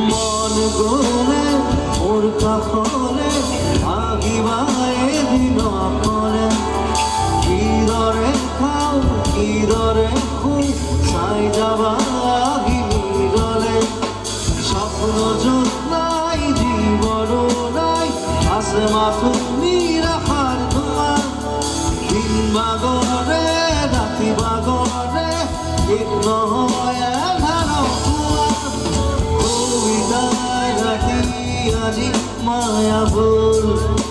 মন গলে ওৰ কাষলে আহিবায়ে দিন অকলে কিদৰে খাওঁ কিদৰে শুওঁ চাই যাবা আহিলে স্বপ্ন য'ত নাই জীৱনো নাই আছে মাথো নিৰাশাৰ ধোঁৱা দিন বাগৰে ৰাতি বাগৰে এক নহয় এধাৰ কবিতাৰ ৰাতি আজি মায়াবুল